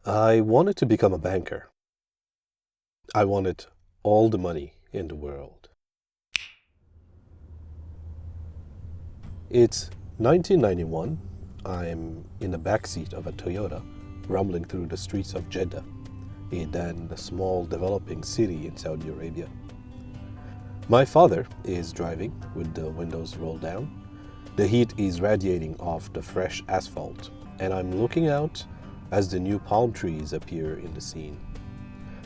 I wanted to become a banker. I wanted all the money in the world. It's 1991. I'm in the backseat of a Toyota, rumbling through the streets of Jeddah, a then small developing city in Saudi Arabia. My father is driving with the windows rolled down. The heat is radiating off the fresh asphalt, and I'm looking out as the new palm trees appear in the scene.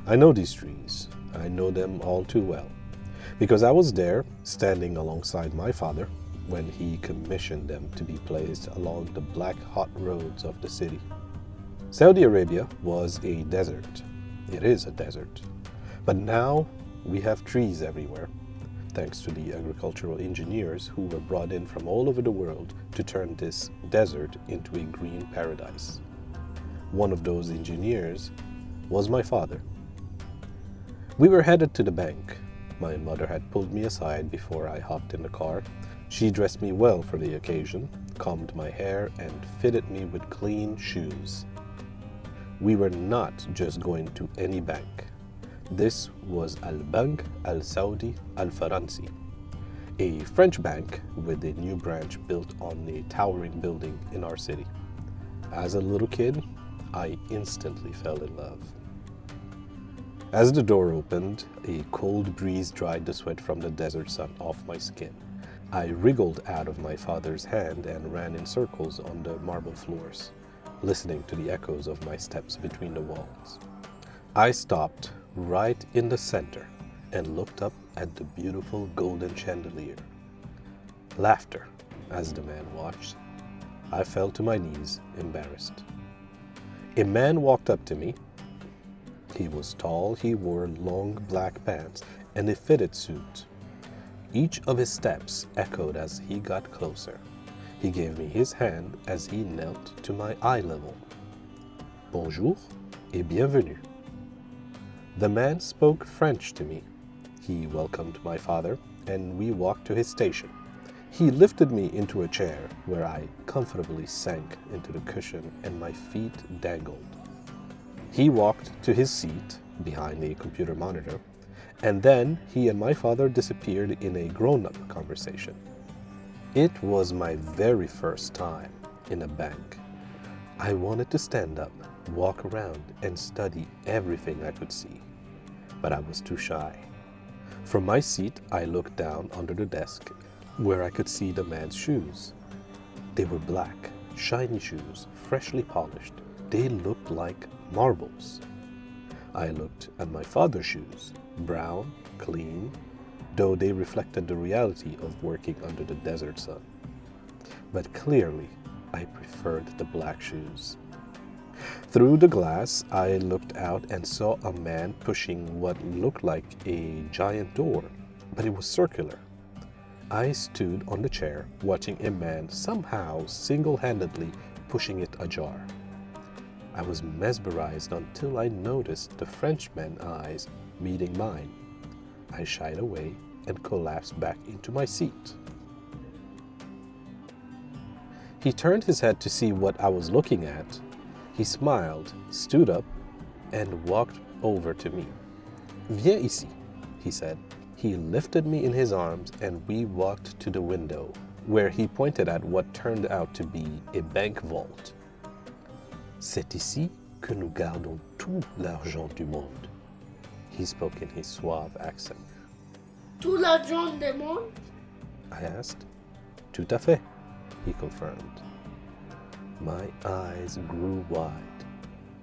I know these trees. I know them all too well, because I was there, standing alongside my father, when he commissioned them to be placed along the black hot roads of the city. Saudi Arabia was a desert. It is a desert. But now we have trees everywhere, thanks to the agricultural engineers who were brought in from all over the world to turn this desert into a green paradise. One of those engineers was my father. We were headed to the bank. My mother had pulled me aside before I hopped in the car. She dressed me well for the occasion, combed my hair, and fitted me with clean shoes. We were not just going to any bank. This was Al-Bank Al-Saudi Al-Faransi, a French bank with a new branch built on a towering building in our city. As a little kid, I instantly fell in love. As the door opened, a cold breeze dried the sweat from the desert sun off my skin. I wriggled out of my father's hand and ran in circles on the marble floors, listening to the echoes of my steps between the walls. I stopped right in the center and looked up at the beautiful golden chandelier. Laughter as the man watched. I fell to my knees, embarrassed. A man walked up to me. He was tall, he wore long black pants and a fitted suit. Each of his steps echoed as he got closer. He gave me his hand as he knelt to my eye level. Bonjour et bienvenue. The man spoke French to me. He welcomed my father, and we walked to his station. He lifted me into a chair where I comfortably sank into the cushion and my feet dangled. He walked to his seat behind a computer monitor, and then he and my father disappeared in a grown-up conversation. It was my very first time in a bank. I wanted to stand up, walk around, and study everything I could see, but I was too shy. From my seat, I looked down under the desk where I could see the man's shoes. They were black, shiny shoes, freshly polished. They looked like marbles. I looked at my father's shoes, brown, clean, though they reflected the reality of working under the desert sun. But clearly, I preferred the black shoes. Through the glass, I looked out and saw a man pushing what looked like a giant door, but it was circular. I stood on the chair, watching a man somehow single-handedly pushing it ajar. I was mesmerized until I noticed the Frenchman's eyes meeting mine. I shied away and collapsed back into my seat. He turned his head to see what I was looking at. He smiled, stood up, and walked over to me. Viens ici, he said. He lifted me in his arms and we walked to the window, where he pointed at what turned out to be a bank vault. C'est ici que nous gardons tout l'argent du monde. He spoke in his suave accent. Tout l'argent du monde? I asked. Tout à fait, he confirmed. My eyes grew wide.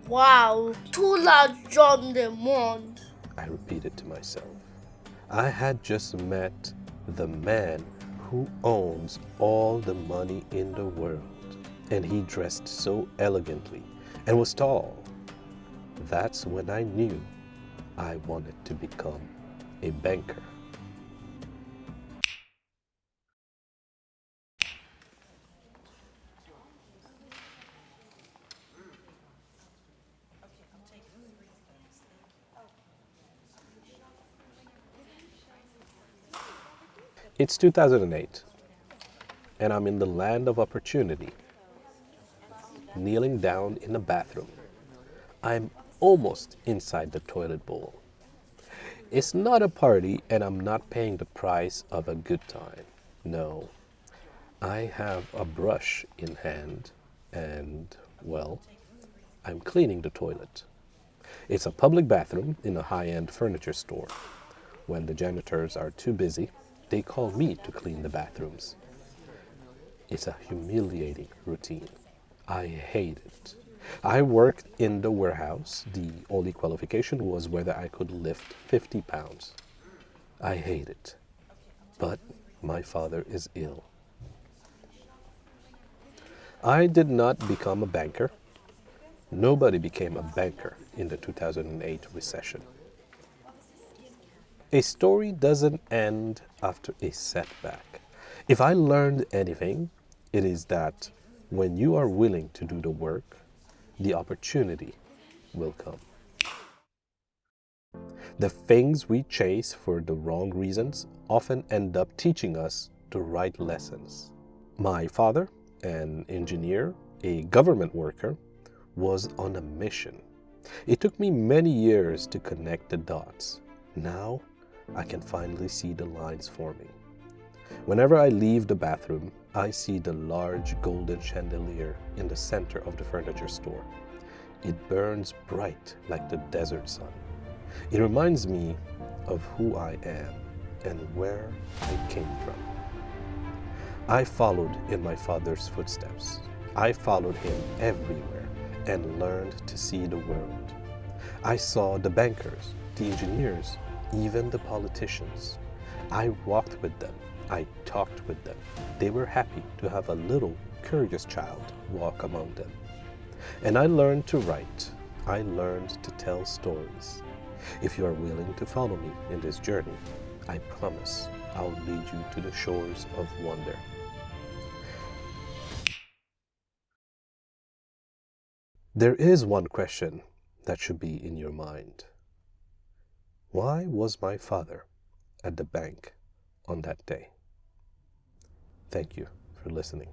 Wow, tout l'argent du monde. I repeated to myself. I had just met the man who owns all the money in the world, and he dressed so elegantly and was tall. That's when I knew I wanted to become a banker. It's 2008, and I'm in the land of opportunity, kneeling down in the bathroom. I'm almost inside the toilet bowl. It's not a party, and I'm not paying the price of a good time. No, I have a brush in hand, and, well, I'm cleaning the toilet. It's a public bathroom in a high-end furniture store. When the janitors are too busy, they call me to clean the bathrooms. It's a humiliating routine. I hate it. I worked in the warehouse. The only qualification was whether I could lift 50 pounds. I hate it. But my father is ill. I did not become a banker. Nobody became a banker in the 2008 recession. A story doesn't end after a setback. If I learned anything, it is that when you are willing to do the work, the opportunity will come. The things we chase for the wrong reasons often end up teaching us the right lessons. My father, an engineer, a government worker, was on a mission. It took me many years to connect the dots. Now, I can finally see the lines forming. Whenever I leave the bathroom, I see the large golden chandelier in the center of the furniture store. It burns bright like the desert sun. It reminds me of who I am and where I came from. I followed in my father's footsteps. I followed him everywhere and learned to see the world. I saw the bankers, the engineers, even the politicians. I walked with them. I talked with them. They were happy to have a little curious child walk among them. And I learned to write. I learned to tell stories. If you are willing to follow me in this journey, I promise I'll lead you to the shores of wonder. There is one question that should be in your mind. Why was my father at the bank on that day? Thank you for listening.